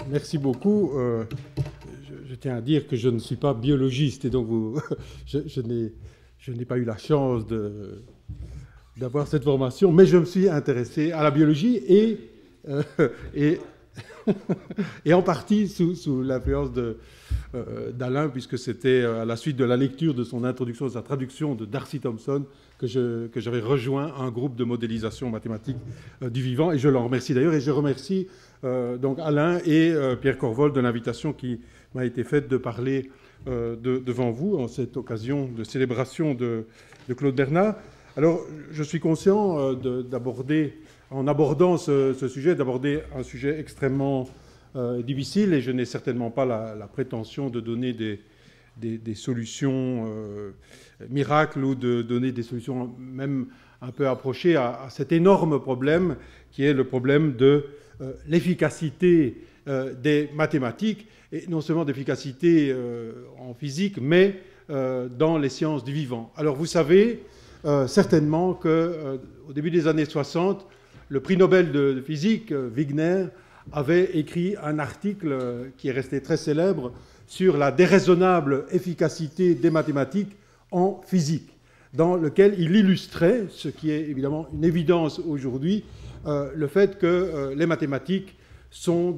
Merci beaucoup. Je tiens à dire que je ne suis pas biologiste et donc je n'ai pas eu la chance d'avoir cette formation, mais je me suis intéressé à la biologie et en partie sous l'influence d'Alain, puisque c'était à la suite de la lecture de son introduction, de sa traduction de Darcy Thompson, que j'avais rejoint un groupe de modélisation mathématique du vivant, et je l'en remercie d'ailleurs, et je remercie donc Alain et Pierre Corvol de l'invitation qui m'a été faite de parler devant vous en cette occasion de célébration de Claude Bernard. Alors, je suis conscient d'aborder, en abordant ce sujet, d'aborder un sujet extrêmement difficile, et je n'ai certainement pas la prétention de donner des solutions miracles ou de donner des solutions même un peu approchées à cet énorme problème qui est le problème de l'efficacité des mathématiques, et non seulement d'efficacité en physique, mais dans les sciences du vivant. Alors vous savez certainement qu'au début des années 60, le prix Nobel de physique, Wigner, avait écrit un article qui est resté très célèbre sur la déraisonnable efficacité des mathématiques en physique, dans lequel il illustrait, ce qui est évidemment une évidence aujourd'hui, le fait que les mathématiques sont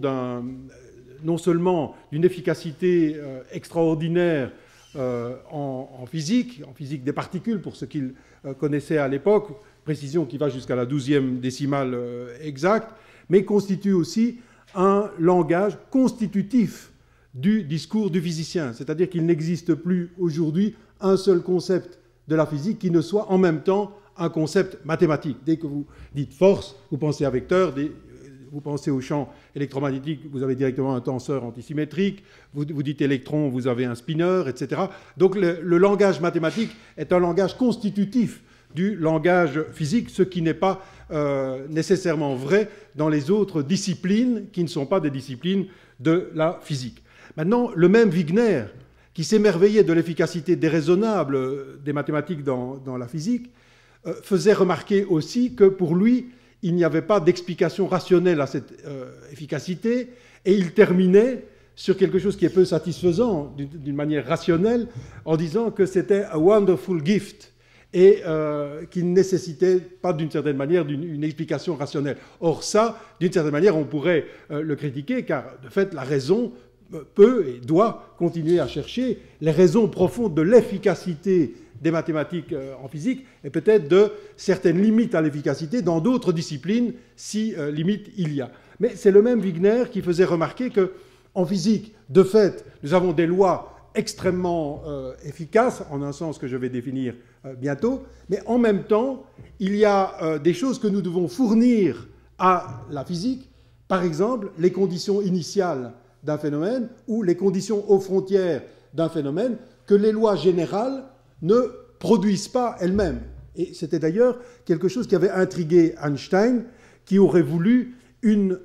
non seulement d'une efficacité extraordinaire en physique des particules, pour ce qu'il connaissait à l'époque, précision qui va jusqu'à la 12e décimale exacte, mais constitue aussi un langage constitutif du discours du physicien. C'est-à-dire qu'il n'existe plus aujourd'hui un seul concept de la physique qui ne soit en même temps un concept mathématique. Dès que vous dites force, vous pensez à vecteur, vous pensez au champ électromagnétique, vous avez directement un tenseur antisymétrique, vous dites électron, vous avez un spineur, etc. Donc le langage mathématique est un langage constitutif du langage physique, ce qui n'est pas nécessairement vrai dans les autres disciplines qui ne sont pas des disciplines de la physique. Maintenant, le même Wigner, qui s'émerveillait de l'efficacité déraisonnable des mathématiques dans la physique, faisait remarquer aussi que pour lui, il n'y avait pas d'explication rationnelle à cette efficacité, et il terminait sur quelque chose qui est peu satisfaisant d'une manière rationnelle, en disant que c'était « a wonderful gift » et qui ne nécessitait pas d'une certaine manière une explication rationnelle. Or ça, d'une certaine manière, on pourrait le critiquer, car de fait, la raison peut et doit continuer à chercher les raisons profondes de l'efficacité des mathématiques en physique, et peut-être de certaines limites à l'efficacité dans d'autres disciplines, si limites il y a. Mais c'est le même Wigner qui faisait remarquer qu'en physique, de fait, nous avons des lois extrêmement efficaces, en un sens que je vais définir bientôt, mais en même temps, il y a des choses que nous devons fournir à la physique, par exemple les conditions initiales d'un phénomène ou les conditions aux frontières d'un phénomène que les lois générales ne produisent pas elles-mêmes. Et c'était d'ailleurs quelque chose qui avait intrigué Einstein, qui aurait voulu une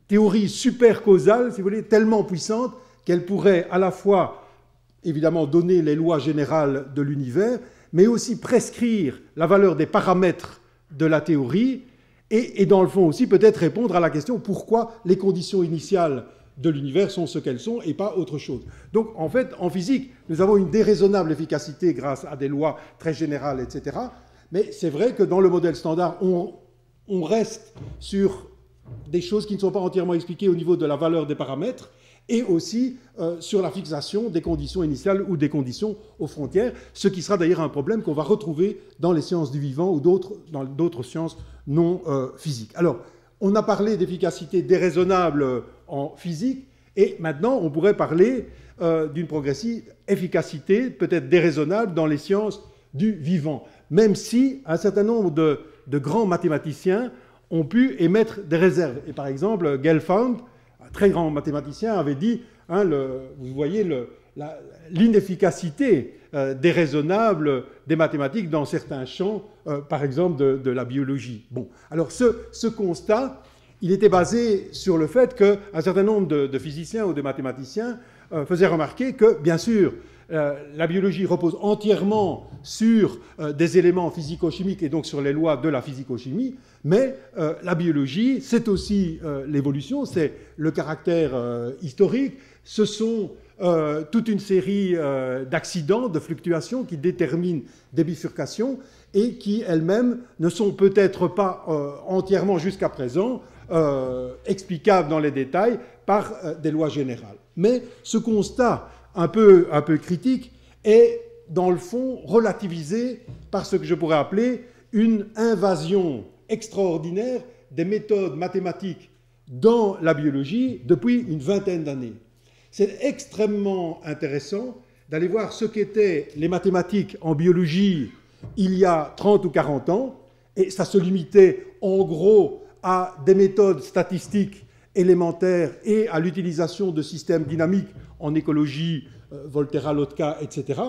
théorie supercausale, si vous voulez, tellement puissante qu'elle pourrait à la fois, évidemment, donner les lois générales de l'univers, mais aussi prescrire la valeur des paramètres de la théorie, et dans le fond aussi peut-être répondre à la question pourquoi les conditions initiales de l'univers sont ce qu'elles sont et pas autre chose. Donc, en fait, en physique, nous avons une déraisonnable efficacité grâce à des lois très générales, etc. Mais c'est vrai que dans le modèle standard, on reste sur des choses qui ne sont pas entièrement expliquées au niveau de la valeur des paramètres et aussi sur la fixation des conditions initiales ou des conditions aux frontières, ce qui sera d'ailleurs un problème qu'on va retrouver dans les sciences du vivant ou dans d'autres sciences non physiques. Alors, on a parlé d'efficacité déraisonnable en physique, et maintenant on pourrait parler d'une progressive efficacité, peut-être déraisonnable, dans les sciences du vivant, même si un certain nombre de grands mathématiciens ont pu émettre des réserves. Et par exemple, Gelfand, un très grand mathématicien, avait dit, vous voyez l'inefficacité déraisonnable des mathématiques dans certains champs, par exemple de la biologie. Bon, alors ce constat, il était basé sur le fait qu'un certain nombre de physiciens ou de mathématiciens faisaient remarquer que, bien sûr, la biologie repose entièrement sur des éléments physico-chimiques et donc sur les lois de la physico-chimie, mais la biologie, c'est aussi l'évolution, c'est le caractère historique, ce sont toute une série d'accidents, de fluctuations qui déterminent des bifurcations et qui elles-mêmes ne sont peut-être pas entièrement jusqu'à présent explicables dans les détails par des lois générales. Mais ce constat un peu critique est, dans le fond, relativisé par ce que je pourrais appeler une invasion extraordinaire des méthodes mathématiques dans la biologie depuis une vingtaine d'années. C'est extrêmement intéressant d'aller voir ce qu'étaient les mathématiques en biologie il y a 30 ou 40 ans, et ça se limitait en gros à des méthodes statistiques élémentaires et à l'utilisation de systèmes dynamiques en écologie, Volterra, Lotka, etc.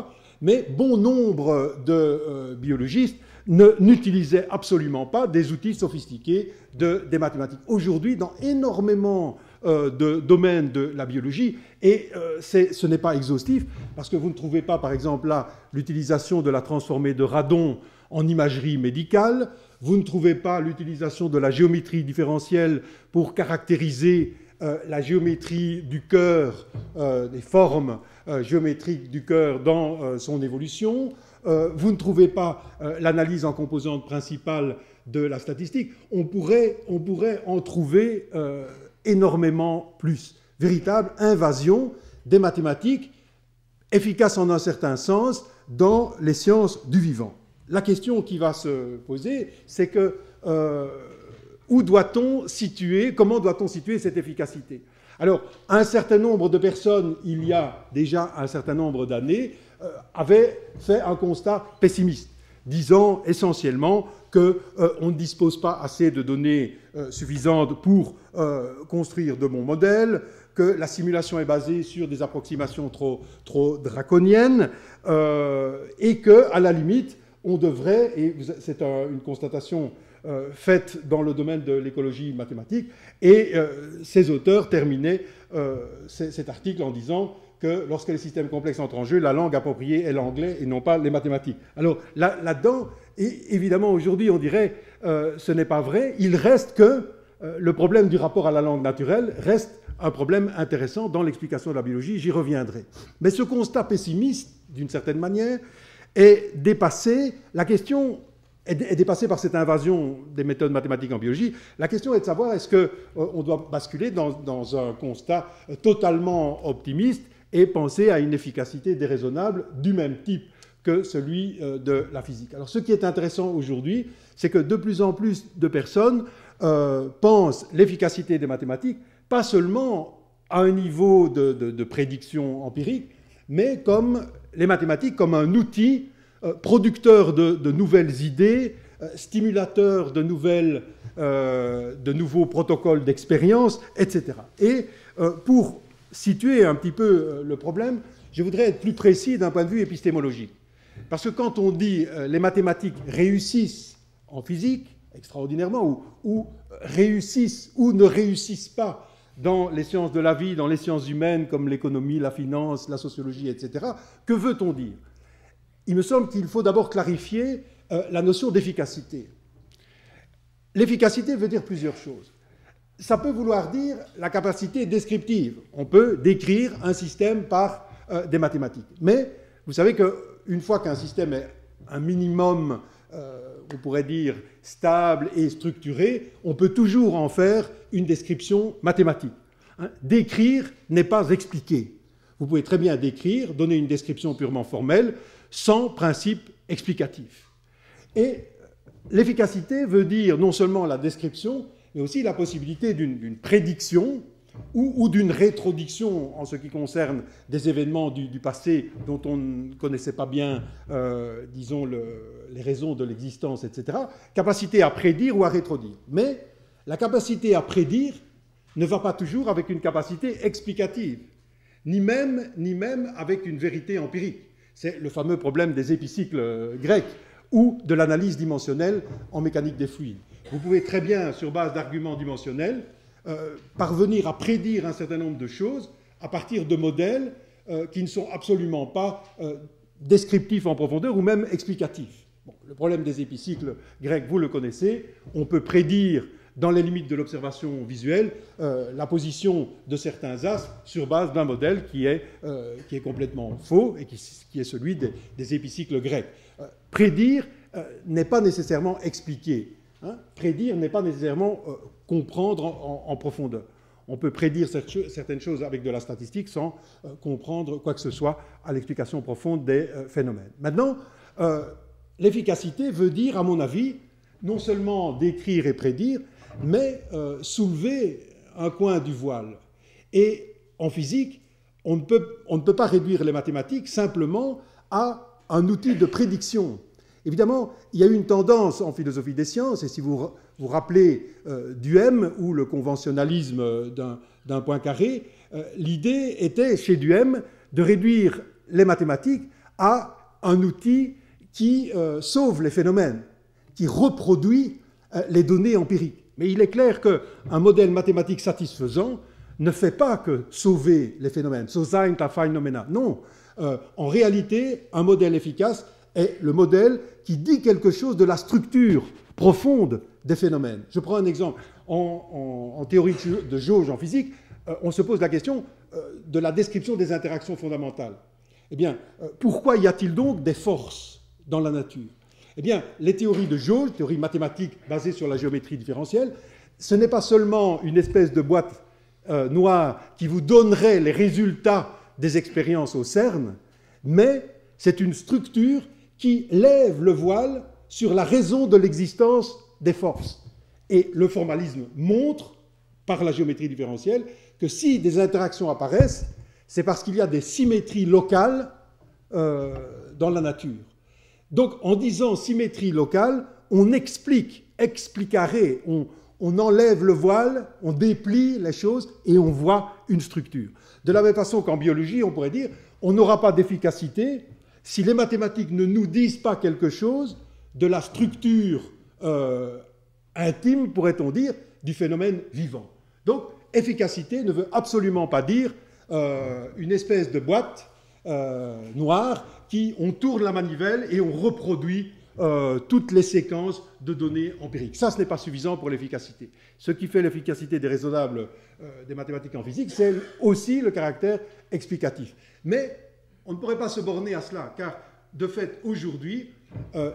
Mais bon nombre de biologistes n'utilisaient absolument pas des outils sophistiqués des mathématiques. Aujourd'hui, dans énormément de domaines de la biologie, et ce n'est pas exhaustif, parce que vous ne trouvez pas, par exemple, là, l'utilisation de la transformée de radon en imagerie médicale, vous ne trouvez pas l'utilisation de la géométrie différentielle pour caractériser la géométrie du cœur, des formes géométriques du cœur dans son évolution. Vous ne trouvez pas l'analyse en composantes principales de la statistique. On pourrait en trouver énormément plus. Véritable invasion des mathématiques, efficace en un certain sens dans les sciences du vivant. La question qui va se poser, c'est que où doit-on situer, comment doit-on situer cette efficacité? Alors, un certain nombre de personnes, il y a déjà un certain nombre d'années, avaient fait un constat pessimiste, disant essentiellement qu'on ne dispose pas assez de données suffisantes pour construire de bons modèles, que la simulation est basée sur des approximations trop draconiennes, et qu'à la limite, on devrait, et c'est une constatation faite dans le domaine de l'écologie mathématique, et ces auteurs terminaient cet article en disant que lorsque les systèmes complexes entrent en jeu, la langue appropriée est l'anglais et non pas les mathématiques. Alors là-dedans, évidemment aujourd'hui on dirait ce n'est pas vrai, il reste que le problème du rapport à la langue naturelle reste un problème intéressant dans l'explication de la biologie, j'y reviendrai. Mais ce constat pessimiste, d'une certaine manière, est dépassé, la question est dépassée par cette invasion des méthodes mathématiques en biologie. La question est de savoir est-ce qu'on doit basculer dans un constat totalement optimiste et penser à une efficacité déraisonnable du même type que celui de la physique. Alors ce qui est intéressant aujourd'hui, c'est que de plus en plus de personnes pensent l'efficacité des mathématiques, pas seulement à un niveau de prédiction empirique, mais comme les mathématiques comme un outil producteur de nouvelles idées, stimulateur de nouveaux protocoles d'expérience, etc. Et pour situer un petit peu le problème, je voudrais être plus précis d'un point de vue épistémologique. Parce que quand on dit les mathématiques réussissent en physique, extraordinairement, ou réussissent ou ne réussissent pas dans les sciences de la vie, dans les sciences humaines comme l'économie, la finance, la sociologie, etc., que veut-on dire? Il me semble qu'il faut d'abord clarifier la notion d'efficacité. L'efficacité veut dire plusieurs choses. Ça peut vouloir dire la capacité descriptive. On peut décrire un système par des mathématiques. Mais vous savez qu'une fois qu'un système est un minimum, on pourrait dire, stable et structuré, on peut toujours en faire une description mathématique. Décrire n'est pas expliquer. Vous pouvez très bien décrire, donner une description purement formelle, sans principe explicatif. Et l'efficacité veut dire non seulement la description, mais aussi la possibilité d'une prédiction ou d'une rétrodiction en ce qui concerne des événements du passé dont on ne connaissait pas bien, disons, les raisons de l'existence, etc. Capacité à prédire ou à rétrodire. Mais la capacité à prédire ne va pas toujours avec une capacité explicative, ni même avec une vérité empirique. C'est le fameux problème des épicycles grecs ou de l'analyse dimensionnelle en mécanique des fluides. Vous pouvez très bien, sur base d'arguments dimensionnels, parvenir à prédire un certain nombre de choses à partir de modèles qui ne sont absolument pas descriptifs en profondeur ou même explicatifs. Bon, le problème des épicycles grecs, vous le connaissez, on peut prédire dans les limites de l'observation visuelle la position de certains astres sur base d'un modèle qui est complètement faux et qui est celui des épicycles grecs. Prédire n'est pas nécessairement expliquer. Hein. Prédire n'est pas nécessairement comprendre en profondeur. On peut prédire certaines choses avec de la statistique sans comprendre quoi que ce soit à l'explication profonde des phénomènes. Maintenant, l'efficacité veut dire, à mon avis, non seulement décrire et prédire, mais soulever un coin du voile. Et en physique, on ne peut pas réduire les mathématiques simplement à un outil de prédiction. Évidemment, il y a eu une tendance en philosophie des sciences, et si vous vous rappelez Duhem ou le conventionnalisme d'un point carré, l'idée était chez Duhem de réduire les mathématiques à un outil qui sauve les phénomènes, qui reproduit les données empiriques. Mais il est clair qu'un modèle mathématique satisfaisant ne fait pas que sauver les phénomènes, so sein der Phenomena. Non, en réalité, un modèle efficace est le modèle qui dit quelque chose de la structure profonde des phénomènes. Je prends un exemple. En théorie de jauge en physique, on se pose la question de la description des interactions fondamentales. Eh bien, pourquoi y a-t-il donc des forces dans la nature? Eh bien, les théories de jauge, théories mathématiques basées sur la géométrie différentielle, ce n'est pas seulement une espèce de boîte noire qui vous donnerait les résultats des expériences au CERN, mais c'est une structure qui lève le voile sur la raison de l'existence des forces. Et le formalisme montre, par la géométrie différentielle, que si des interactions apparaissent, c'est parce qu'il y a des symétries locales dans la nature. Donc, en disant symétrie locale, on explicare, on enlève le voile, on déplie les choses et on voit une structure. De la même façon qu'en biologie, on pourrait dire, on n'aura pas d'efficacité si les mathématiques ne nous disent pas quelque chose de la structure intime, pourrait-on dire, du phénomène vivant. Donc, efficacité ne veut absolument pas dire une espèce de boîte noire qui, on tourne la manivelle et on reproduit toutes les séquences de données empiriques. Ça, ce n'est pas suffisant pour l'efficacité. Ce qui fait l'efficacité des raisonnables des mathématiques en physique, c'est aussi le caractère explicatif. Mais on ne pourrait pas se borner à cela, car de fait, aujourd'hui,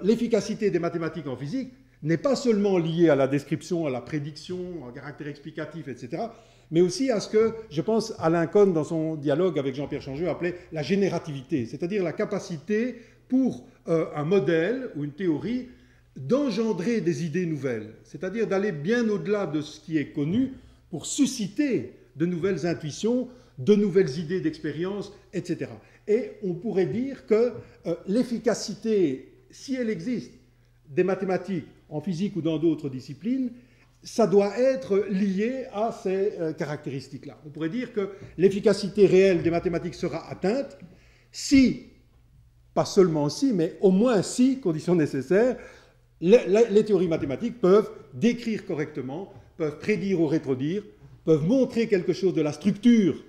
l'efficacité des mathématiques en physique n'est pas seulement liée à la description, à la prédiction, au caractère explicatif, etc., mais aussi à ce que, je pense, Alain Cohn, dans son dialogue avec Jean-Pierre Changeux, appelait la générativité, c'est-à-dire la capacité pour un modèle ou une théorie d'engendrer des idées nouvelles, c'est-à-dire d'aller bien au-delà de ce qui est connu pour susciter de nouvelles intuitions, de nouvelles idées d'expérience, etc. Et on pourrait dire que l'efficacité, si elle existe, des mathématiques en physique ou dans d'autres disciplines, ça doit être lié à ces caractéristiques-là. On pourrait dire que l'efficacité réelle des mathématiques sera atteinte si, pas seulement si, mais au moins si, conditions nécessaires, les théories mathématiques peuvent décrire correctement, peuvent prédire ou rétrodire, peuvent montrer quelque chose de la structure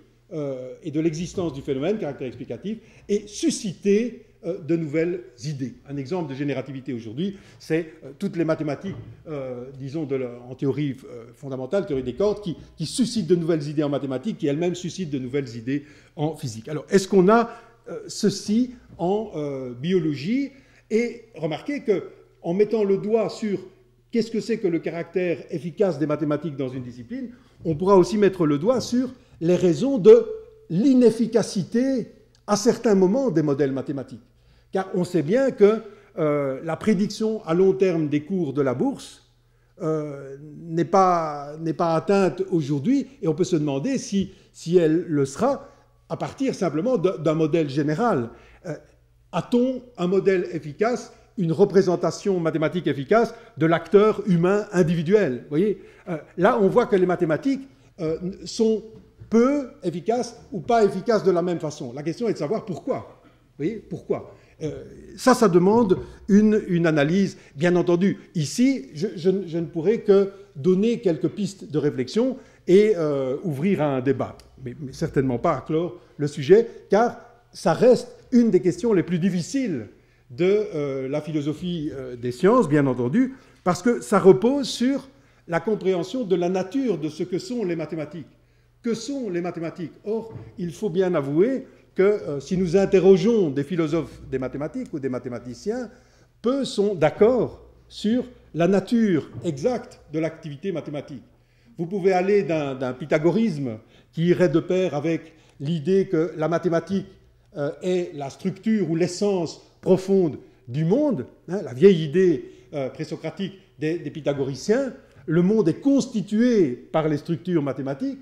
et de l'existence du phénomène, caractère explicatif, et susciter de nouvelles idées. Un exemple de générativité aujourd'hui, c'est toutes les mathématiques, disons, en théorie fondamentale, théorie des cordes, qui suscitent de nouvelles idées en mathématiques, qui elles-mêmes suscitent de nouvelles idées en physique. Alors, est-ce qu'on a ceci en biologie? Et remarquez qu'en mettant le doigt sur qu'est-ce que c'est que le caractère efficace des mathématiques dans une discipline, on pourra aussi mettre le doigt sur les raisons de l'inefficacité à certains moments des modèles mathématiques. Car on sait bien que la prédiction à long terme des cours de la bourse n'est pas atteinte aujourd'hui, et on peut se demander si elle le sera à partir simplement d'un modèle général. A-t-on un modèle efficace, une représentation mathématique efficace de l'acteur humain individuel? Vous voyez, là, on voit que les mathématiques sont peu efficaces ou pas efficaces de la même façon. La question est de savoir pourquoi. Vous voyez, pourquoi? Ça demande une analyse. Bien entendu, ici, je ne pourrais que donner quelques pistes de réflexion et ouvrir à un débat, mais certainement pas à clore le sujet, car ça reste une des questions les plus difficiles de la philosophie des sciences, bien entendu, parce que ça repose sur la compréhension de la nature de ce que sont les mathématiques. Que sont les mathématiques? Or, il faut bien avouer que si nous interrogeons des philosophes des mathématiques ou des mathématiciens, peu sont d'accord sur la nature exacte de l'activité mathématique. Vous pouvez aller d'un pythagorisme qui irait de pair avec l'idée que la mathématique est la structure ou l'essence profonde du monde, hein, la vieille idée présocratique des pythagoriciens. Le monde est constitué par les structures mathématiques,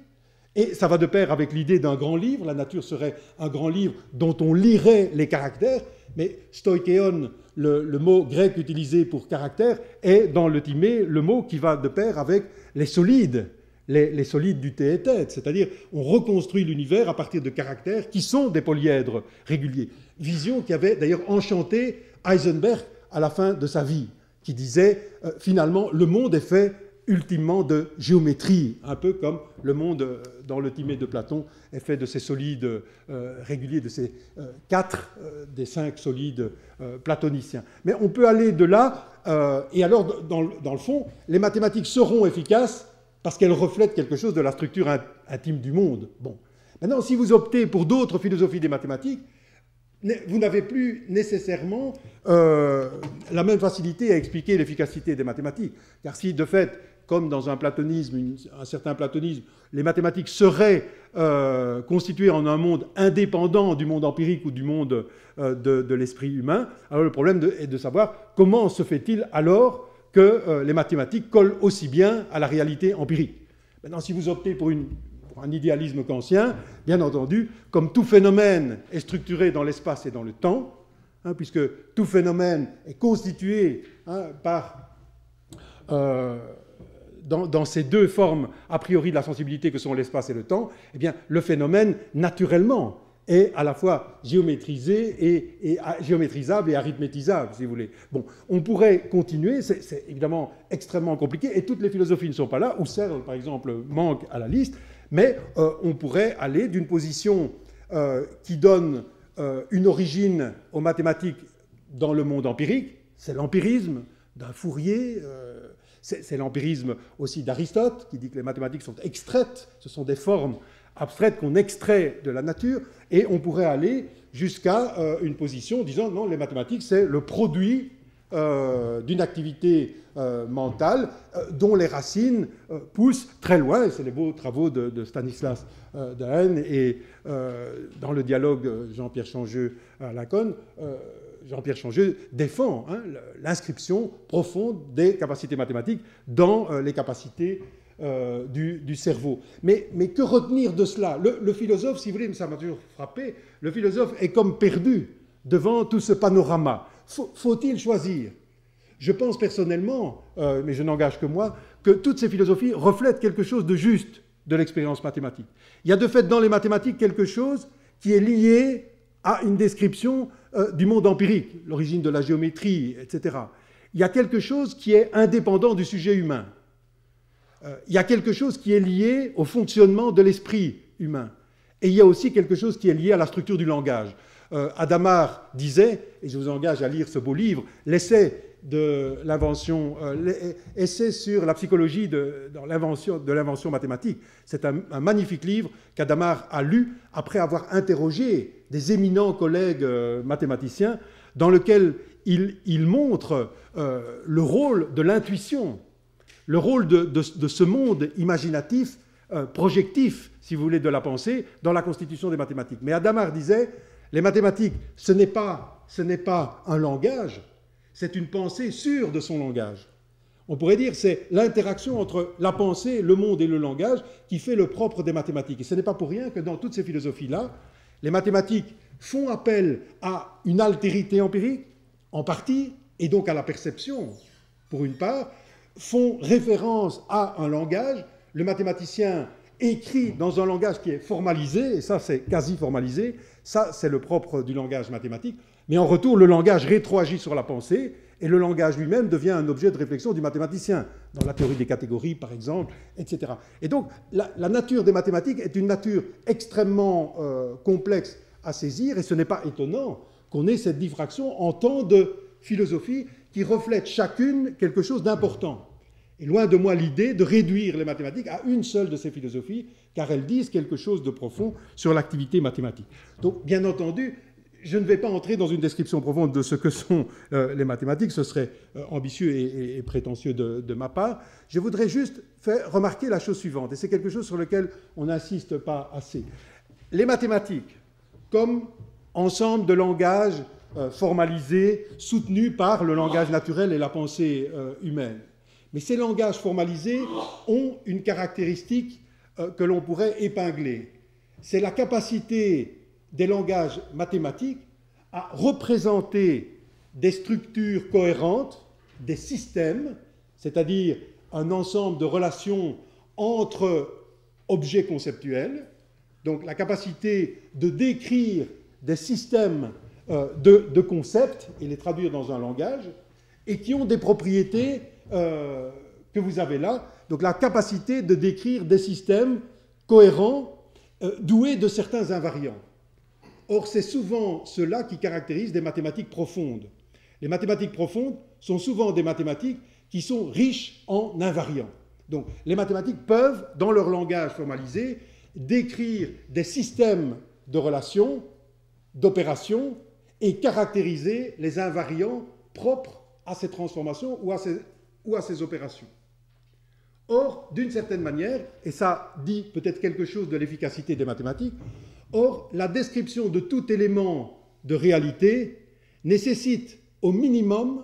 et ça va de pair avec l'idée d'un grand livre. La nature serait un grand livre dont on lirait les caractères, mais stoikéon, le mot grec utilisé pour caractère, est dans le Timée le mot qui va de pair avec les solides, les solides du théétète, c'est-à-dire on reconstruit l'univers à partir de caractères qui sont des polyèdres réguliers. Vision qui avait d'ailleurs enchanté Heisenberg à la fin de sa vie, qui disait finalement le monde est fait ultimement de géométrie, un peu comme le monde dans le Timée de Platon est fait de ces solides réguliers, de ces 4 des 5 solides platoniciens. Mais on peut aller de là, et alors dans le fond, les mathématiques seront efficaces parce qu'elles reflètent quelque chose de la structure intime du monde. Bon. Maintenant, si vous optez pour d'autres philosophies des mathématiques, vous n'avez plus nécessairement la même facilité à expliquer l'efficacité des mathématiques. Car si, de fait, comme dans un platonisme, un certain platonisme, les mathématiques seraient constituées en un monde indépendant du monde empirique ou du monde de l'esprit humain, alors le problème est de savoir comment se fait-il alors que les mathématiques collent aussi bien à la réalité empirique. Maintenant, si vous optez pour un idéalisme kantien, bien entendu, comme tout phénomène est structuré dans l'espace et dans le temps, hein, puisque tout phénomène est constitué par, dans ces deux formes a priori de la sensibilité que sont l'espace et le temps, eh bien, le phénomène, naturellement, est à la fois géométrisé et géométrisable et arithmétisable, si vous voulez. Bon, on pourrait continuer, c'est évidemment extrêmement compliqué, et toutes les philosophies ne sont pas là. Husserl, par exemple, manque à la liste, mais on pourrait aller d'une position qui donne une origine aux mathématiques dans le monde empirique, c'est l'empirisme d'un Fourier, c'est l'empirisme aussi d'Aristote, qui dit que les mathématiques sont extraites, ce sont des formes abstraites qu'on extrait de la nature, et on pourrait aller jusqu'à une position disant non, les mathématiques, c'est le produit d'une activité mentale dont les racines poussent très loin, et c'est les beaux travaux de Stanislas Dehaene, et dans le dialogue Jean-Pierre Changeux à Lacan, Jean-Pierre Changeux défend l'inscription profonde des capacités mathématiques dans les capacités du cerveau. Mais que retenir de cela? Le philosophe, si vous voulez, ça m'a toujours frappé, le philosophe est comme perdu devant tout ce panorama. Faut-il choisir? Je pense personnellement, mais je n'engage que moi, que toutes ces philosophies reflètent quelque chose de juste de l'expérience mathématique. Il y a de fait dans les mathématiques quelque chose qui est lié à une description du monde empirique, l'origine de la géométrie, etc. Il y a quelque chose qui est indépendant du sujet humain. Il y a quelque chose qui est lié au fonctionnement de l'esprit humain. Et il y a aussi quelque chose qui est lié à la structure du langage. Adamar disait, et je vous engage à lire ce beau livre, l'essai de l'invention, essai sur la psychologie de l'invention mathématique. C'est un magnifique livre qu'Adamar a lu après avoir interrogé des éminents collègues mathématiciens, dans lequel il montre le rôle de l'intuition, le rôle de ce monde imaginatif, projectif, si vous voulez, de la pensée, dans la constitution des mathématiques. Mais Adamar disait, les mathématiques, ce n'est pas un langage, c'est une pensée sûre de son langage. On pourrait dire que c'est l'interaction entre la pensée, le monde et le langage qui fait le propre des mathématiques. Et ce n'est pas pour rien que dans toutes ces philosophies-là, les mathématiques font appel à une altérité empirique, en partie, et donc à la perception, pour une part, font référence à un langage. Le mathématicien écrit dans un langage qui est formalisé, et ça c'est quasi formalisé, ça c'est le propre du langage mathématique, mais en retour le langage rétroagit sur la pensée, et le langage lui-même devient un objet de réflexion du mathématicien, dans la théorie des catégories, par exemple, etc. Et donc, la nature des mathématiques est une nature extrêmement complexe à saisir, et ce n'est pas étonnant qu'on ait cette diffraction en tant de philosophie qui reflète chacune quelque chose d'important. Et loin de moi l'idée de réduire les mathématiques à une seule de ces philosophies, car elles disent quelque chose de profond sur l'activité mathématique. Donc, bien entendu, je ne vais pas entrer dans une description profonde de ce que sont les mathématiques, ce serait ambitieux et prétentieux de ma part. Je voudrais juste faire remarquer la chose suivante, et c'est quelque chose sur lequel on n'insiste pas assez. Les mathématiques, comme ensemble de langages formalisés, soutenus par le langage naturel et la pensée humaine. Mais ces langages formalisés ont une caractéristique que l'on pourrait épingler. C'est la capacité des langages mathématiques à représenter des structures cohérentes, des systèmes, c'est-à-dire un ensemble de relations entre objets conceptuels, donc la capacité de décrire des systèmes de concepts et les traduire dans un langage, et qui ont des propriétés que vous avez là, donc la capacité de décrire des systèmes cohérents, doués de certains invariants. Or, c'est souvent cela qui caractérise des mathématiques profondes. Les mathématiques profondes sont souvent des mathématiques qui sont riches en invariants. Donc, les mathématiques peuvent, dans leur langage formalisé, décrire des systèmes de relations, d'opérations, et caractériser les invariants propres à ces transformations ou à ces opérations. Or, d'une certaine manière, et ça dit peut-être quelque chose de l'efficacité des mathématiques, or, la description de tout élément de réalité nécessite au minimum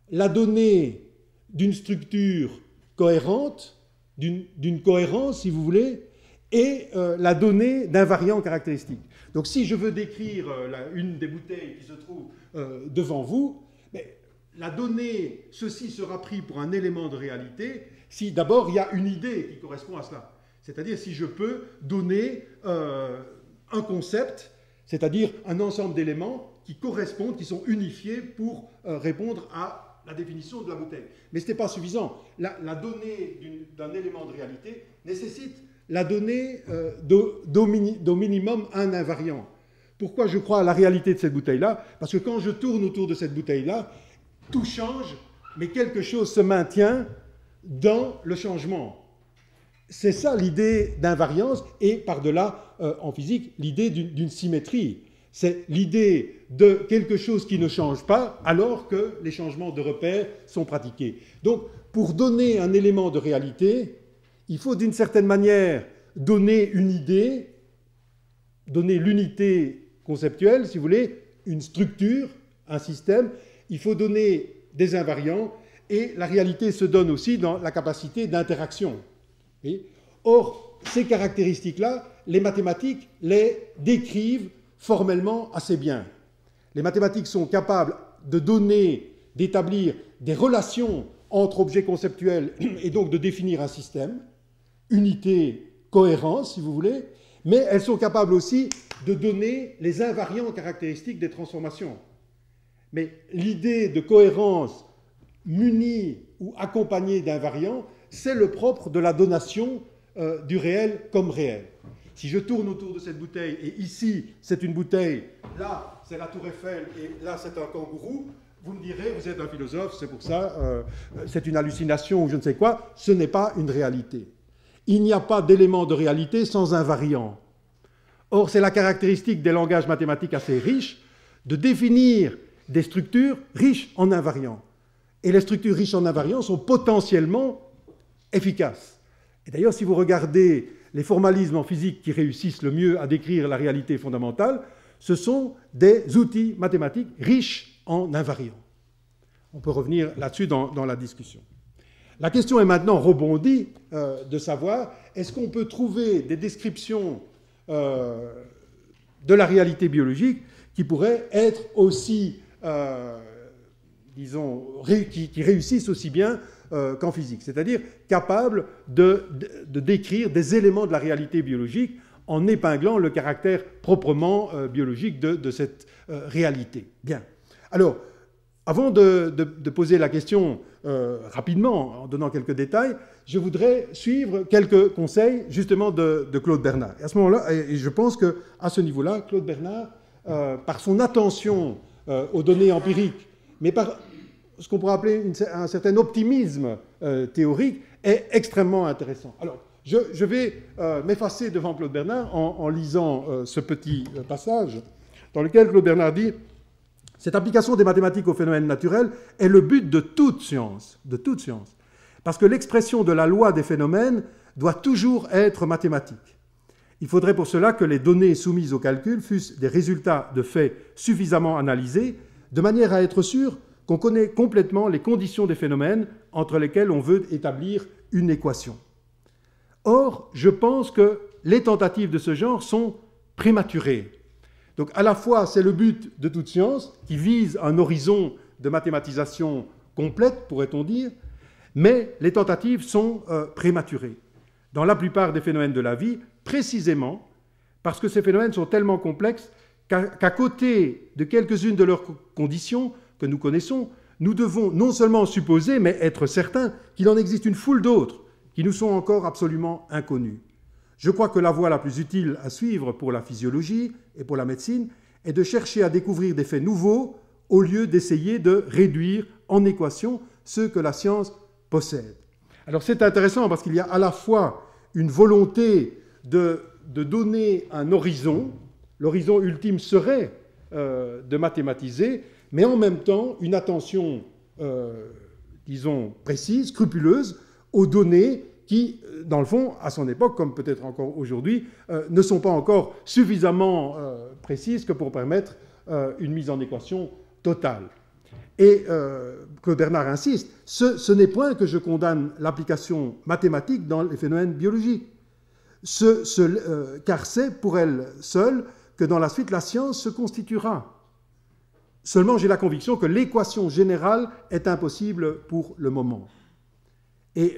la donnée d'une structure cohérente, d'une cohérence, si vous voulez, et la donnée d'invariants caractéristiques. Donc, si je veux décrire une des bouteilles qui se trouve devant vous, la donnée, ceci sera pris pour un élément de réalité si d'abord il y a une idée qui correspond à cela. C'est-à-dire si je peux donner un concept, c'est-à-dire un ensemble d'éléments qui correspondent, qui sont unifiés pour répondre à la définition de la bouteille. Mais ce n'est pas suffisant. La donnée d'un élément de réalité nécessite la donnée d'au minimum un invariant. Pourquoi je crois à la réalité de cette bouteille-là? Parce que quand je tourne autour de cette bouteille-là, tout change, mais quelque chose se maintient dans le changement. C'est ça l'idée d'invariance, et par-delà, en physique, l'idée d'une symétrie. C'est l'idée de quelque chose qui ne change pas alors que les changements de repères sont pratiqués. Donc, pour donner un élément de réalité, il faut d'une certaine manière donner une idée, donner l'unité conceptuelle, si vous voulez, une structure, un système. Il faut donner des invariants, et la réalité se donne aussi dans la capacité d'interaction. Or, ces caractéristiques-là, les mathématiques les décrivent formellement assez bien. Les mathématiques sont capables de donner, d'établir des relations entre objets conceptuels et donc de définir un système, unité, cohérence, si vous voulez, mais elles sont capables aussi de donner les invariants caractéristiques des transformations. Mais l'idée de cohérence munie ou accompagnée d'invariants, c'est le propre de la donation du réel comme réel. Si je tourne autour de cette bouteille, et ici c'est une bouteille, là c'est la tour Eiffel, et là c'est un kangourou, vous me direz, vous êtes un philosophe, c'est pour ça, c'est une hallucination ou je ne sais quoi, ce n'est pas une réalité. Il n'y a pas d'élément de réalité sans invariant. Or, c'est la caractéristique des langages mathématiques assez riches de définir des structures riches en invariants. Et les structures riches en invariants sont potentiellement efficaces. Et d'ailleurs, si vous regardez les formalismes en physique qui réussissent le mieux à décrire la réalité fondamentale, ce sont des outils mathématiques riches en invariants. On peut revenir là-dessus dans la discussion. La question est maintenant rebondie de savoir, est-ce qu'on peut trouver des descriptions de la réalité biologique qui pourraient être aussi, disons, qui réussissent aussi bien qu'en physique, c'est-à-dire capables de décrire des éléments de la réalité biologique en épinglant le caractère proprement biologique de cette réalité. Bien. Alors, avant de poser la question rapidement, en donnant quelques détails, je voudrais suivre quelques conseils justement de Claude Bernard. Et à ce moment-là, et je pense qu'à ce niveau-là, Claude Bernard, par son attention aux données empiriques, mais par ce qu'on pourrait appeler un certain optimisme théorique, est extrêmement intéressant. Alors, je vais m'effacer devant Claude Bernard en lisant ce petit passage dans lequel Claude Bernard dit « Cette application des mathématiques aux phénomènes naturels est le but de toute science, parce que l'expression de la loi des phénomènes doit toujours être mathématique. Il faudrait pour cela que les données soumises au calcul fussent des résultats de faits suffisamment analysés, de manière à être sûr qu'on connaît complètement les conditions des phénomènes entre lesquels on veut établir une équation. Or, je pense que les tentatives de ce genre sont prématurées. Donc, à la fois, c'est le but de toute science, qui vise un horizon de mathématisation complète, pourrait-on dire, mais les tentatives sont prématurées. Dans la plupart des phénomènes de la vie, précisément parce que ces phénomènes sont tellement complexes qu'à côté de quelques-unes de leurs conditions que nous connaissons, nous devons non seulement supposer, mais être certains qu'il en existe une foule d'autres qui nous sont encore absolument inconnues. Je crois que la voie la plus utile à suivre pour la physiologie et pour la médecine est de chercher à découvrir des faits nouveaux au lieu d'essayer de réduire en équation ceux que la science possède. Alors c'est intéressant parce qu'il y a à la fois une volonté de donner un horizon, l'horizon ultime serait de mathématiser, mais en même temps une attention, disons, précise, scrupuleuse aux données qui, dans le fond, à son époque, comme peut-être encore aujourd'hui, ne sont pas encore suffisamment précises que pour permettre une mise en équation totale. Et Claude Bernard insiste, ce n'est point que je condamne l'application mathématique dans les phénomènes biologiques, car c'est pour elle seule que dans la suite la science se constituera. Seulement j'ai la conviction que l'équation générale est impossible pour le moment. Et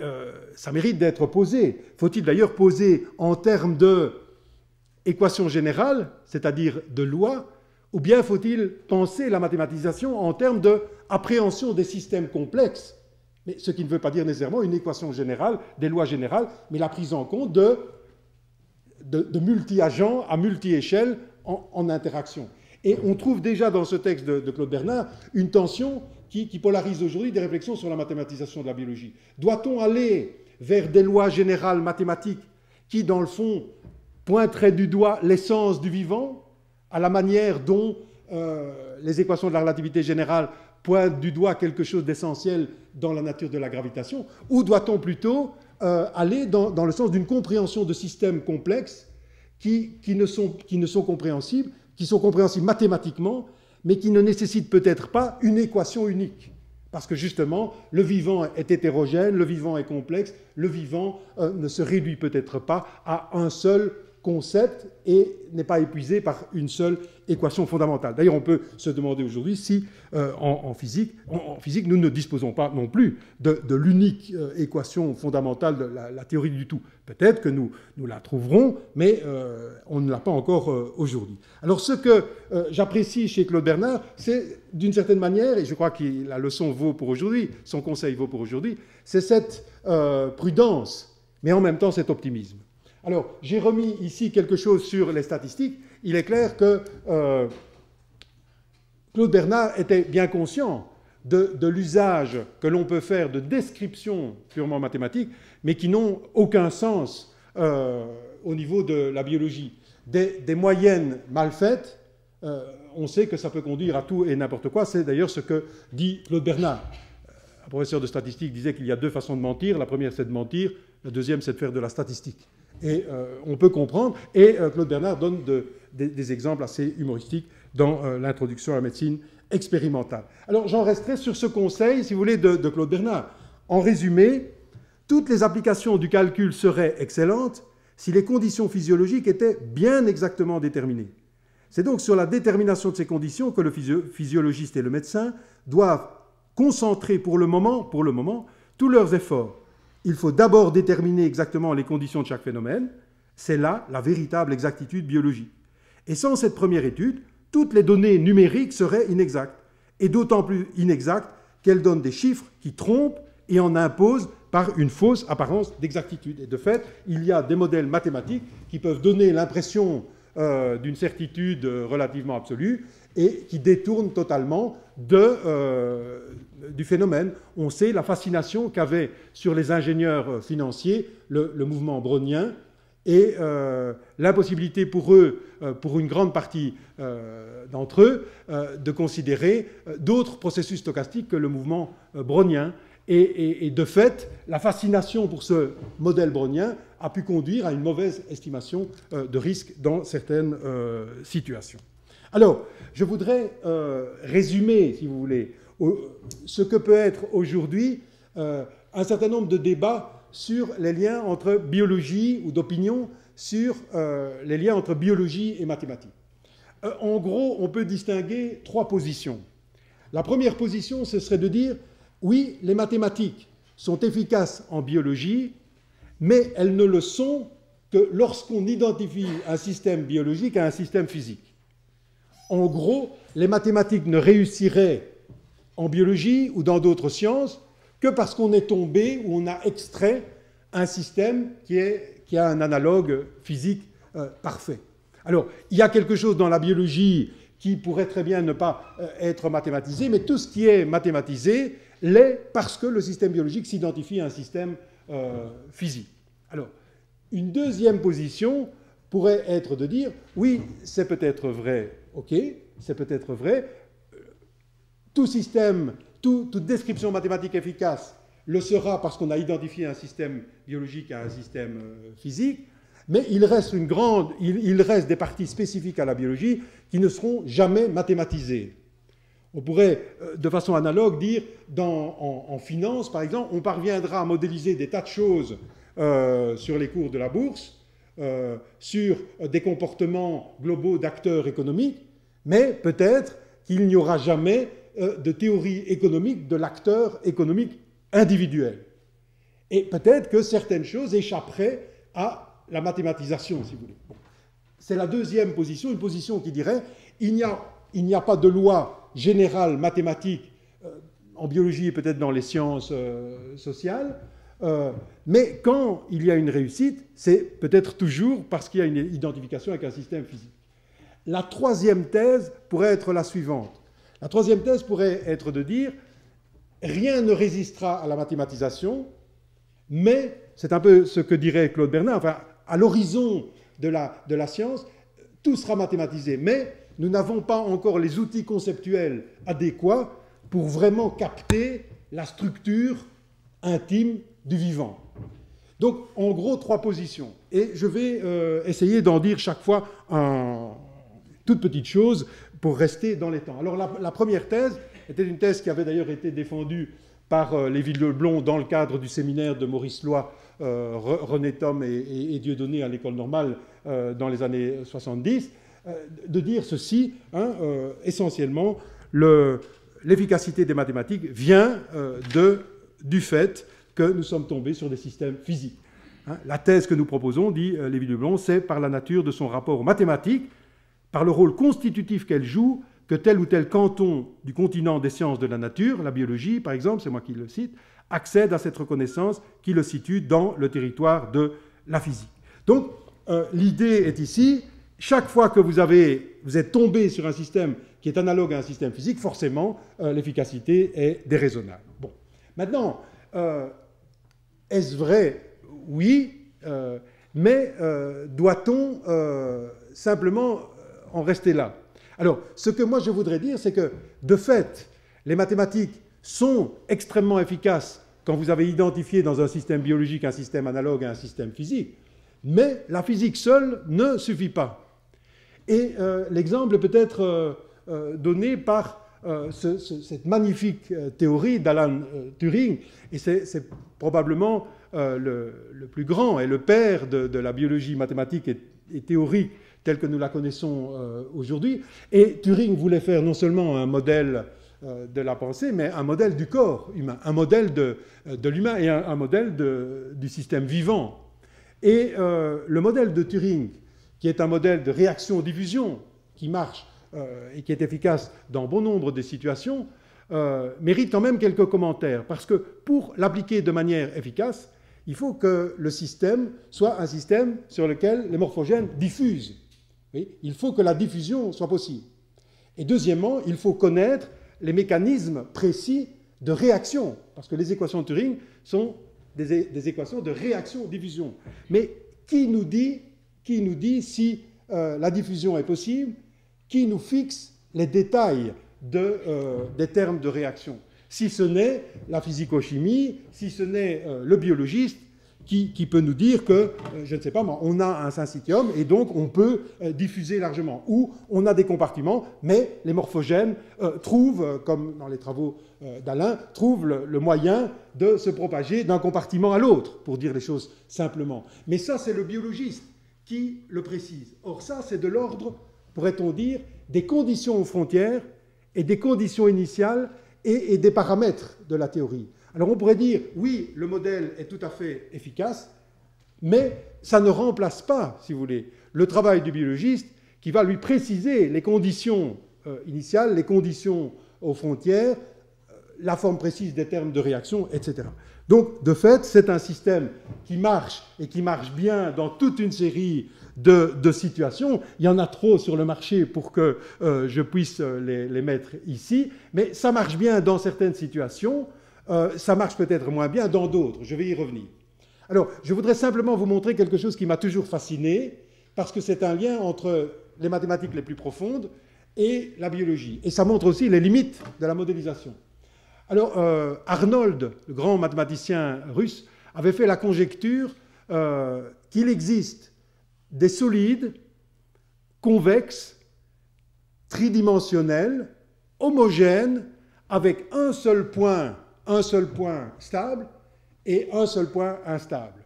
ça mérite d'être posé. Faut-il d'ailleurs poser en termes d'équation générale, c'est-à-dire de loi, ou bien faut-il penser la mathématisation en termes d'appréhension des systèmes complexes, mais ce qui ne veut pas dire nécessairement une équation générale, des lois générales, mais la prise en compte de multi-agents à multi-échelle en interaction. Et on trouve déjà dans ce texte de Claude Bernard une tension qui polarise aujourd'hui des réflexions sur la mathématisation de la biologie. Doit-on aller vers des lois générales mathématiques qui, dans le fond, pointeraient du doigt l'essence du vivant, à la manière dont les équations de la relativité générale pointent du doigt quelque chose d'essentiel dans la nature de la gravitation, ou doit-on plutôt aller dans le sens d'une compréhension de systèmes complexes qui sont compréhensibles mathématiquement, mais qui ne nécessitent peut-être pas une équation unique. Parce que justement, le vivant est hétérogène, le vivant est complexe, le vivant ne se réduit peut-être pas à un seul concept et n'est pas épuisé par une seule équation fondamentale. D'ailleurs, on peut se demander aujourd'hui si en physique, nous ne disposons pas non plus de l'unique équation fondamentale de la théorie du tout. Peut-être que nous la trouverons, mais on ne l'a pas encore aujourd'hui. Alors, ce que j'apprécie chez Claude Bernard, c'est d'une certaine manière, et je crois que la leçon vaut pour aujourd'hui, son conseil vaut pour aujourd'hui, c'est cette prudence, mais en même temps cet optimisme. Alors, j'ai remis ici quelque chose sur les statistiques. Il est clair que Claude Bernard était bien conscient de l'usage que l'on peut faire de descriptions purement mathématiques, mais qui n'ont aucun sens au niveau de la biologie. Des moyennes mal faites, on sait que ça peut conduire à tout et n'importe quoi. C'est d'ailleurs ce que dit Claude Bernard. Un professeur de statistique disait qu'il y a deux façons de mentir. La première, c'est de mentir. La deuxième, c'est de faire de la statistique. Et on peut comprendre. Et Claude Bernard donne des exemples assez humoristiques dans l'introduction à la médecine expérimentale. Alors, j'en resterai sur ce conseil, si vous voulez, de Claude Bernard. En résumé, toutes les applications du calcul seraient excellentes si les conditions physiologiques étaient bien exactement déterminées. C'est donc sur la détermination de ces conditions que le physiologiste et le médecin doivent concentrer pour le moment, tous leurs efforts. Il faut d'abord déterminer exactement les conditions de chaque phénomène. C'est là la véritable exactitude biologique. Et sans cette première étude, toutes les données numériques seraient inexactes est d'autant plus inexacte qu'elle donne des chiffres qui trompent et en imposent par une fausse apparence d'exactitude. Et de fait, il y a des modèles mathématiques qui peuvent donner l'impression d'une certitude relativement absolue et qui détournent totalement du phénomène. On sait la fascination qu'avait sur les ingénieurs financiers le mouvement brownien et l'impossibilité pour eux, pour une grande partie d'entre eux, de considérer d'autres processus stochastiques que le mouvement brownien. Et de fait, la fascination pour ce modèle brownien a pu conduire à une mauvaise estimation de risque dans certaines situations. Alors, je voudrais résumer, si vous voulez, ce que peut être aujourd'hui un certain nombre de débats sur les liens entre biologie ou d'opinion sur les liens entre biologie et mathématiques. En gros, on peut distinguer trois positions. La première position, ce serait de dire oui, les mathématiques sont efficaces en biologie, mais elles ne le sont que lorsqu'on identifie un système biologique à un système physique. En gros, les mathématiques ne réussiraient en biologie ou dans d'autres sciences que parce qu'on est tombé ou on a extrait un système qui a un analogue physique parfait. Alors, il y a quelque chose dans la biologie qui pourrait très bien ne pas être mathématisé, mais tout ce qui est mathématisé l'est parce que le système biologique s'identifie à un système physique. Alors, une deuxième position pourrait être de dire, oui, c'est peut-être vrai, ok, c'est peut-être vrai, tout système, toute description mathématique efficace le sera parce qu'on a identifié un système biologique à un système physique, mais il reste des parties spécifiques à la biologie qui ne seront jamais mathématisées. On pourrait, de façon analogue, dire, en finance, par exemple, on parviendra à modéliser des tas de choses sur les cours de la bourse, sur des comportements globaux d'acteurs économiques, mais peut-être qu'il n'y aura jamais de théorie économique de l'acteur économique individuel. Et peut-être que certaines choses échapperaient à la mathématisation, si vous voulez. Bon. C'est la deuxième position, une position qui dirait il n'y a pas de loi générale mathématique en biologie et peut-être dans les sciences sociales, mais quand il y a une réussite, c'est peut-être toujours parce qu'il y a une identification avec un système physique. La troisième thèse pourrait être la suivante. La troisième thèse pourrait être de dire rien ne résistera à la mathématisation, mais c'est un peu ce que dirait Claude Bernard, enfin, à l'horizon de la science, tout sera mathématisé, mais nous n'avons pas encore les outils conceptuels adéquats pour vraiment capter la structure intime du vivant. Donc, en gros, trois positions. Et je vais essayer d'en dire chaque fois une toute petite chose pour rester dans les temps. Alors, la première thèse était une thèse qui avait d'ailleurs été défendue par Lévy-Leblond dans le cadre du séminaire de Maurice Loy, René Thom et Dieudonné à l'École normale dans les années 70, de dire ceci, essentiellement, l'efficacité des mathématiques vient du fait que nous sommes tombés sur des systèmes physiques. La thèse que nous proposons, dit Lévy-Leblond, c'est par la nature de son rapport aux mathématiques, par le rôle constitutif qu'elle joue, que tel ou tel canton du continent des sciences de la nature, la biologie par exemple, c'est moi qui le cite, accède à cette reconnaissance qui le situe dans le territoire de la physique. Donc, l'idée est ici, chaque fois que vous êtes tombé sur un système qui est analogue à un système physique, forcément, l'efficacité est déraisonnable. Bon. Maintenant, est-ce vrai? Oui, mais doit-on simplement en rester là? Alors, ce que moi je voudrais dire, c'est que, de fait, les mathématiques sont extrêmement efficaces quand vous avez identifié dans un système biologique un système analogue à un système physique, mais la physique seule ne suffit pas. Et l'exemple peut être donné par cette magnifique théorie d'Alan Turing, et c'est probablement le plus grand et le père de la biologie mathématique et théorique telle que nous la connaissons aujourd'hui. Et Turing voulait faire non seulement un modèle de la pensée, mais un modèle du corps humain, un modèle de l'humain et un modèle du système vivant. Et le modèle de Turing, qui est un modèle de réaction-diffusion, qui marche et qui est efficace dans bon nombre de situations, mérite quand même quelques commentaires, parce que pour l'appliquer de manière efficace, il faut que le système soit un système sur lequel les morphogènes diffusent. Oui, il faut que la diffusion soit possible. Et deuxièmement, il faut connaître les mécanismes précis de réaction, parce que les équations de Turing sont des équations de réaction-diffusion. Mais qui nous dit si la diffusion est possible? Qui nous fixe les détails des termes de réaction? Si ce n'est la physico-chimie, si ce n'est le biologiste qui peut nous dire que, je ne sais pas moi, on a un syncytium et donc on peut diffuser largement. Ou on a des compartiments, mais les morphogènes trouvent, comme dans les travaux d'Alain, trouvent le moyen de se propager d'un compartiment à l'autre, pour dire les choses simplement. Mais ça, c'est le biologiste qui le précise. Or ça, c'est de l'ordre, pourrait-on dire, des conditions aux frontières et des conditions initiales et des paramètres de la théorie. Alors on pourrait dire, oui, le modèle est tout à fait efficace, mais ça ne remplace pas, si vous voulez, le travail du biologiste qui va lui préciser les conditions initiales, les conditions aux frontières, la forme précise des termes de réaction, etc. Donc, de fait, c'est un système qui marche et qui marche bien dans toute une série de situations. Il y en a trop sur le marché pour que je puisse les mettre ici, mais ça marche bien dans certaines situations, ça marche peut-être moins bien dans d'autres. Je vais y revenir. Alors, je voudrais simplement vous montrer quelque chose qui m'a toujours fasciné, parce que c'est un lien entre les mathématiques les plus profondes et la biologie. Et ça montre aussi les limites de la modélisation. Alors, Arnold, le grand mathématicien russe, avait fait la conjecture qu'il existe des solides convexes, tridimensionnels, homogènes, avec un seul point stable et un seul point instable.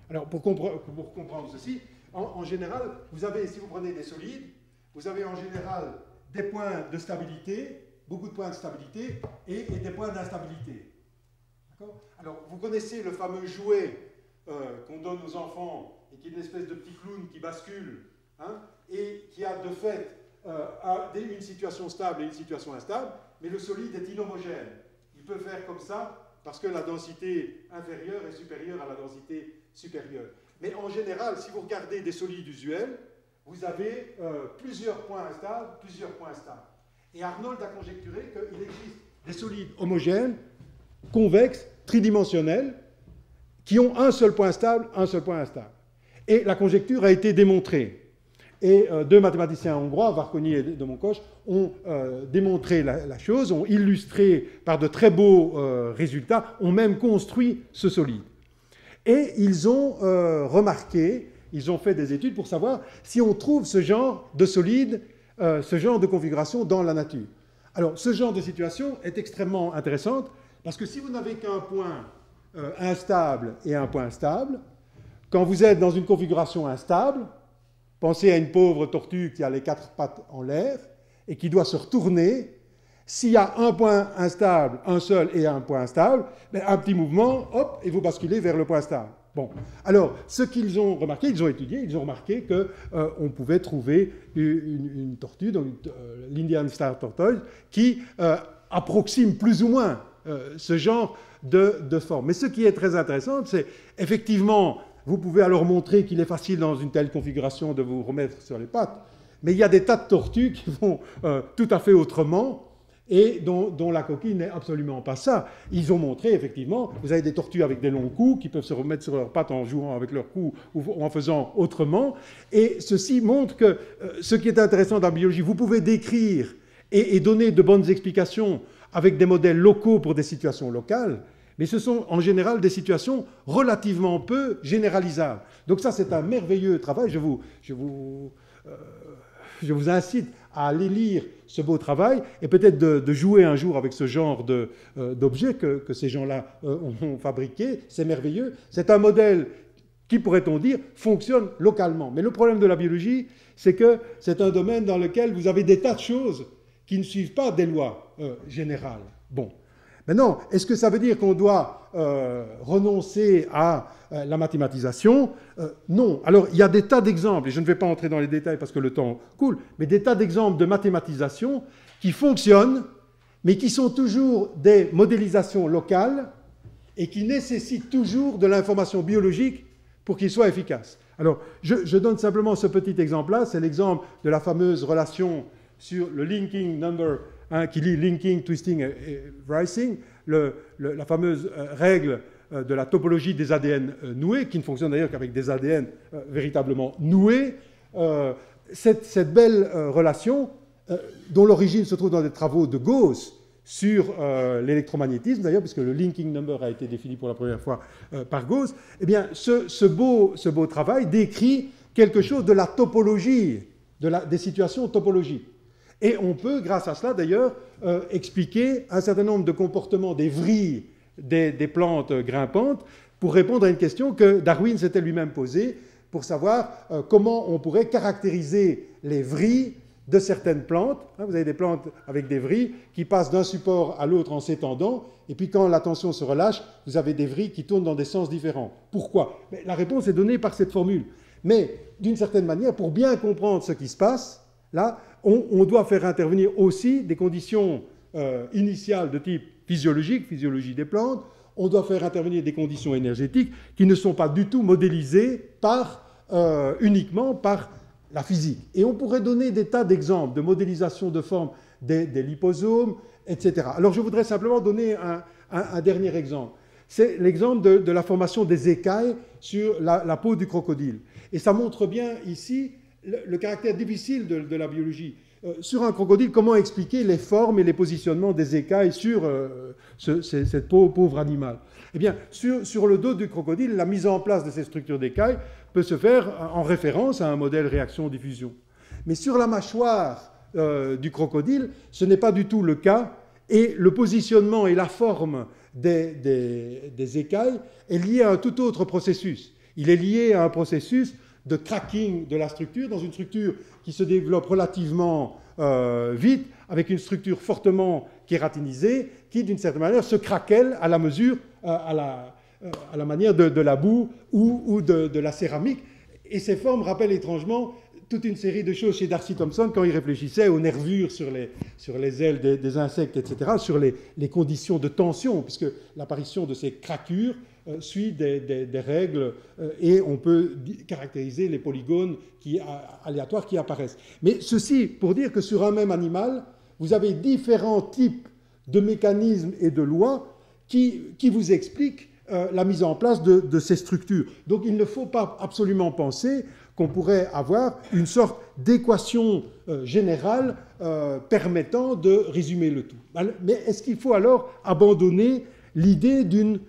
Alors, pour comprendre ceci, en général, vous avez, si vous prenez des solides, vous avez en général des points de stabilité, beaucoup de points de stabilité et des points d'instabilité. Alors, vous connaissez le fameux jouet qu'on donne aux enfants et qui est une espèce de petit clown qui bascule et qui a de fait une situation stable et une situation instable, mais le solide est inhomogène. Il peut faire comme ça parce que la densité inférieure est supérieure à la densité supérieure. Mais en général, si vous regardez des solides usuels, vous avez plusieurs points instables, plusieurs points instables. Et Arnold a conjecturé qu'il existe des solides homogènes, convexes, tridimensionnels, qui ont un seul point stable, un seul point instable. Et la conjecture a été démontrée. Et deux mathématiciens hongrois, Várkonyi et de Moncoche, ont démontré la chose, ont illustré par de très beaux résultats, ont même construit ce solide. Et ils ont remarqué, ils ont fait des études pour savoir si on trouve ce genre de solide, ce genre de configuration dans la nature. Alors, ce genre de situation est extrêmement intéressante, parce que si vous n'avez qu'un point instable et un point stable, quand vous êtes dans une configuration instable, pensez à une pauvre tortue qui a les quatre pattes en l'air et qui doit se retourner. S'il y a un point instable, un seul et un point instable, un petit mouvement, hop, et vous basculez vers le point stable. Bon, alors, ce qu'ils ont remarqué, ils ont étudié, ils ont remarqué qu'on pouvait trouver une tortue, donc l'Indian Star Tortoise, qui approxime plus ou moins ce genre de forme. Mais ce qui est très intéressant, c'est effectivement, vous pouvez alors montrer qu'il est facile dans une telle configuration de vous remettre sur les pattes, mais il y a des tas de tortues qui vont tout à fait autrement, et dont la coquille n'est absolument pas ça. Ils ont montré, effectivement, vous avez des tortues avec des longs coups qui peuvent se remettre sur leurs pattes en jouant avec leurs coups ou en faisant autrement. Et ceci montre que ce qui est intéressant dans la biologie, vous pouvez décrire et donner de bonnes explications avec des modèles locaux pour des situations locales, mais ce sont en général des situations relativement peu généralisables. Donc ça, c'est un merveilleux travail. Je vous incite à aller lire ce beau travail et peut-être de jouer un jour avec ce genre d'objets que ces gens-là ont fabriqué. C'est merveilleux. C'est un modèle qui, pourrait-on dire, fonctionne localement. Mais le problème de la biologie, c'est que c'est un domaine dans lequel vous avez des tas de choses qui ne suivent pas des lois générales. Bon. Maintenant, est-ce que ça veut dire qu'on doit renoncer à la mathématisation? Non. Alors, il y a des tas d'exemples, et je ne vais pas entrer dans les détails parce que le temps coule, mais des tas d'exemples de mathématisation qui fonctionnent, mais qui sont toujours des modélisations locales et qui nécessitent toujours de l'information biologique pour qu'ils soient efficaces. Alors, je donne simplement ce petit exemple-là, c'est l'exemple de la fameuse relation sur le linking number, qui lit linking, twisting et rising, la fameuse règle de la topologie des ADN noués, qui ne fonctionne d'ailleurs qu'avec des ADN véritablement noués. Cette belle relation, dont l'origine se trouve dans des travaux de Gauss sur l'électromagnétisme, d'ailleurs, puisque le linking number a été défini pour la première fois par Gauss, eh bien, ce beau travail décrit quelque chose de la topologie, des situations topologiques. Et on peut, grâce à cela, d'ailleurs, expliquer un certain nombre de comportements des vrilles des plantes grimpantes pour répondre à une question que Darwin s'était lui-même posée pour savoir comment on pourrait caractériser les vrilles de certaines plantes. Vous avez des plantes avec des vrilles qui passent d'un support à l'autre en s'étendant, et puis quand la tension se relâche, vous avez des vrilles qui tournent dans des sens différents. Pourquoi? Mais la réponse est donnée par cette formule. Mais d'une certaine manière, pour bien comprendre ce qui se passe, là, on doit faire intervenir aussi des conditions initiales de type physiologique, physiologie des plantes. On doit faire intervenir des conditions énergétiques qui ne sont pas du tout modélisées uniquement par la physique. Et on pourrait donner des tas d'exemples de modélisation de forme des liposomes, etc. Alors je voudrais simplement donner un dernier exemple. C'est l'exemple de la formation des écailles sur la peau du crocodile. Et ça montre bien ici le caractère difficile de la biologie. Sur un crocodile, comment expliquer les formes et les positionnements des écailles sur cette pauvre animal? Eh bien, sur le dos du crocodile, la mise en place de ces structures d'écailles peut se faire en référence à un modèle réaction-diffusion. Mais sur la mâchoire du crocodile, ce n'est pas du tout le cas, et le positionnement et la forme des écailles est lié à un tout autre processus. Il est lié à un processus de cracking de la structure, dans une structure qui se développe relativement vite, avec une structure fortement kératinisée, qui d'une certaine manière se craquelle à la mesure, à la manière de la boue ou de la céramique. Et ces formes rappellent étrangement toute une série de choses chez Darcy Thompson quand il réfléchissait aux nervures sur les ailes des insectes, etc., sur les conditions de tension, puisque l'apparition de ces craquures suit des règles et on peut caractériser les polygones aléatoires qui apparaissent. Mais ceci pour dire que sur un même animal, vous avez différents types de mécanismes et de lois qui vous expliquent la mise en place de ces structures. Donc il ne faut pas absolument penser qu'on pourrait avoir une sorte d'équation générale permettant de résumer le tout. Mais est-ce qu'il faut alors abandonner l'idée d'une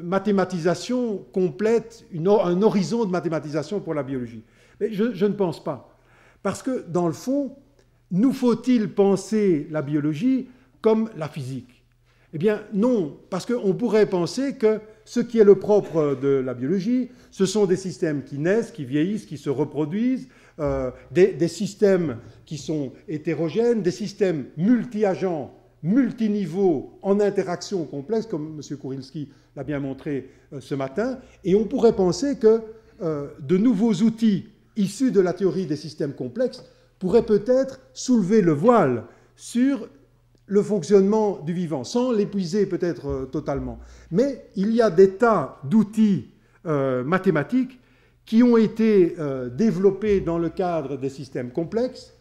mathématisation complète, un horizon de mathématisation pour la biologie? Mais je ne pense pas. Parce que, dans le fond, nous faut-il penser la biologie comme la physique? Eh bien, non, parce qu'on pourrait penser que ce qui est le propre de la biologie, ce sont des systèmes qui naissent, qui vieillissent, qui se reproduisent, des systèmes qui sont hétérogènes, des systèmes multi-agents, multiniveaux, en interaction complexe, comme M. Kurilski l'a bien montré ce matin, et on pourrait penser que de nouveaux outils issus de la théorie des systèmes complexes pourraient peut-être soulever le voile sur le fonctionnement du vivant, sans l'épuiser peut-être totalement. Mais il y a des tas d'outils mathématiques qui ont été développés dans le cadre des systèmes complexes,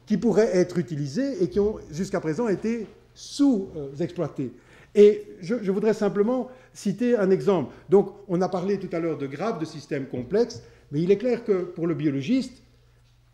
qui pourraient être utilisés et qui ont jusqu'à présent été sous-exploités. Et je voudrais simplement citer un exemple. Donc, on a parlé tout à l'heure de graphes, de systèmes complexes, mais il est clair que pour le biologiste,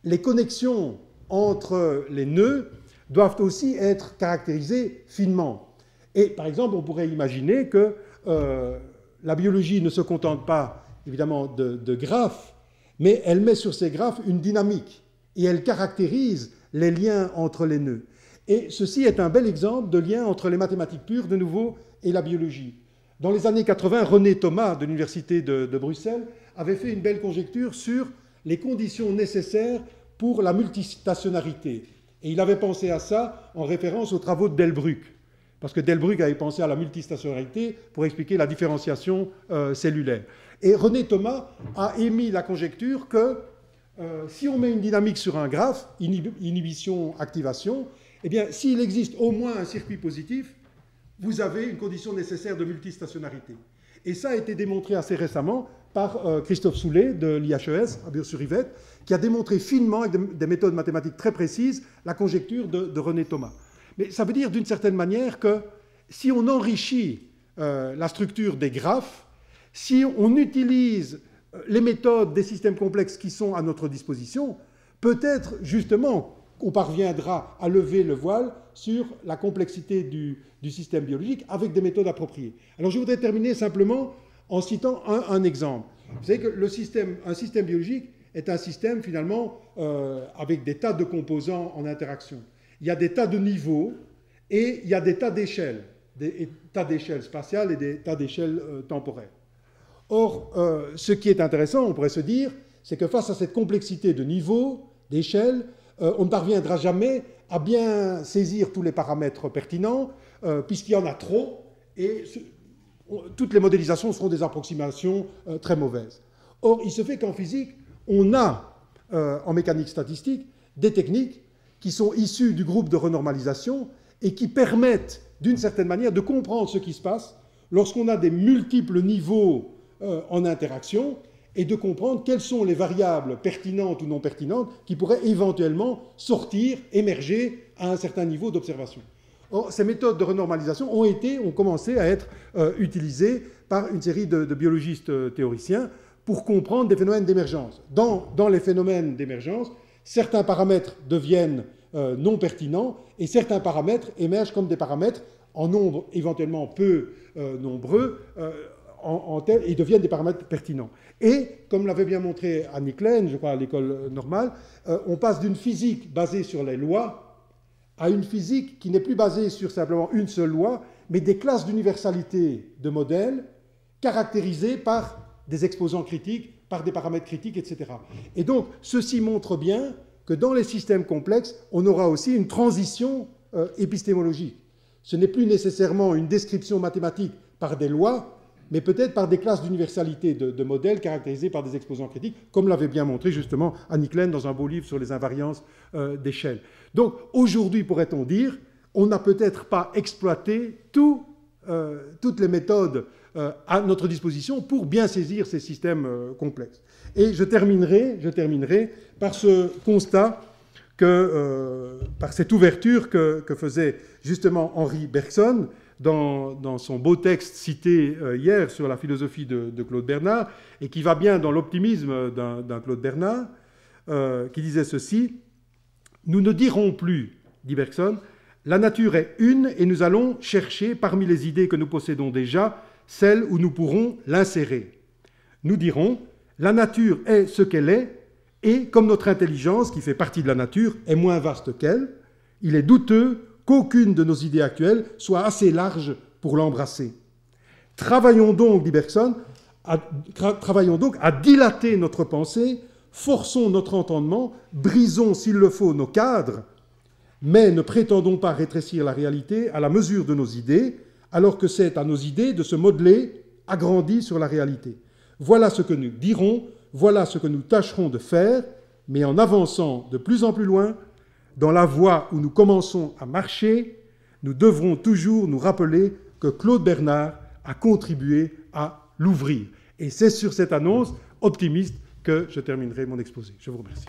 les connexions entre les nœuds doivent aussi être caractérisées finement. Et par exemple, on pourrait imaginer que la biologie ne se contente pas, évidemment, de graphes, mais elle met sur ces graphes une dynamique, et elle caractérise les liens entre les nœuds. Et ceci est un bel exemple de lien entre les mathématiques pures, de nouveau, et la biologie. Dans les années 80, René Thomas, de l'Université de Bruxelles, avait fait une belle conjecture sur les conditions nécessaires pour la multistationnarité. Et il avait pensé à ça en référence aux travaux de Delbrück. Parce que Delbrück avait pensé à la multistationnarité pour expliquer la différenciation cellulaire. Et René Thomas a émis la conjecture que si on met une dynamique sur un graphe, inhibition-activation, eh bien, s'il existe au moins un circuit positif, vous avez une condition nécessaire de multistationnarité. Et ça a été démontré assez récemment par Christophe Soulet de l'IHES à Bure-sur-Yvette, qui a démontré finement, avec des méthodes mathématiques très précises, la conjecture de René Thomas. Mais ça veut dire d'une certaine manière que si on enrichit la structure des graphes, si on utilise les méthodes des systèmes complexes qui sont à notre disposition, peut-être justement qu'on parviendra à lever le voile sur la complexité du système biologique avec des méthodes appropriées. Alors je voudrais terminer simplement en citant un exemple. Vous savez que un système biologique est un système finalement avec des tas de composants en interaction. Il y a des tas de niveaux et il y a des tas d'échelles spatiales et des tas d'échelles temporelles. Or, ce qui est intéressant, on pourrait se dire, c'est que face à cette complexité de niveaux, d'échelles, on ne parviendra jamais à bien saisir tous les paramètres pertinents, puisqu'il y en a trop, et toutes les modélisations seront des approximations très mauvaises. Or, il se fait qu'en physique, on a, en mécanique statistique, des techniques qui sont issues du groupe de renormalisation et qui permettent, d'une certaine manière, de comprendre ce qui se passe lorsqu'on a des multiples niveaux en interaction et de comprendre quelles sont les variables pertinentes ou non pertinentes qui pourraient éventuellement sortir, émerger à un certain niveau d'observation. Or, ces méthodes de renormalisation ont commencé à être utilisées par une série de biologistes théoriciens pour comprendre des phénomènes d'émergence. Dans les phénomènes d'émergence, certains paramètres deviennent non pertinents et certains paramètres émergent comme des paramètres en nombre éventuellement peu nombreux et deviennent des paramètres pertinents. Et, comme l'avait bien montré Annick Lehn, je crois à l'école normale, on passe d'une physique basée sur les lois à une physique qui n'est plus basée sur simplement une seule loi, mais des classes d'universalité de modèles caractérisées par des exposants critiques, par des paramètres critiques, etc. Et donc, ceci montre bien que dans les systèmes complexes, on aura aussi une transition épistémologique. Ce n'est plus nécessairement une description mathématique par des lois, mais peut-être par des classes d'universalité de modèles caractérisés par des exposants critiques, comme l'avait bien montré justement Annick Lehn dans un beau livre sur les invariances d'échelle. Donc aujourd'hui, pourrait-on dire, on n'a peut-être pas exploité toutes les méthodes à notre disposition pour bien saisir ces systèmes complexes. Et je terminerai par ce constat, par cette ouverture que faisait justement Henri Bergson dans son beau texte cité hier sur la philosophie de Claude Bernard, et qui va bien dans l'optimisme d'un Claude Bernard, qui disait ceci: « Nous ne dirons plus, dit Bergson, la nature est une et nous allons chercher parmi les idées que nous possédons déjà celle où nous pourrons l'insérer. Nous dirons, la nature est ce qu'elle est, et comme notre intelligence, qui fait partie de la nature, est moins vaste qu'elle, il est douteux qu'aucune de nos idées actuelles soit assez large pour l'embrasser. Travaillons donc, dit Bergson, travaillons donc à dilater notre pensée, forçons notre entendement, brisons s'il le faut nos cadres, mais ne prétendons pas rétrécir la réalité à la mesure de nos idées, alors que c'est à nos idées de se modeler agrandies sur la réalité. Voilà ce que nous dirons, voilà ce que nous tâcherons de faire, mais en avançant de plus en plus loin, dans la voie où nous commençons à marcher, nous devrons toujours nous rappeler que Claude Bernard a contribué à l'ouvrir. Et c'est sur cette annonce optimiste que je terminerai mon exposé. Je vous remercie.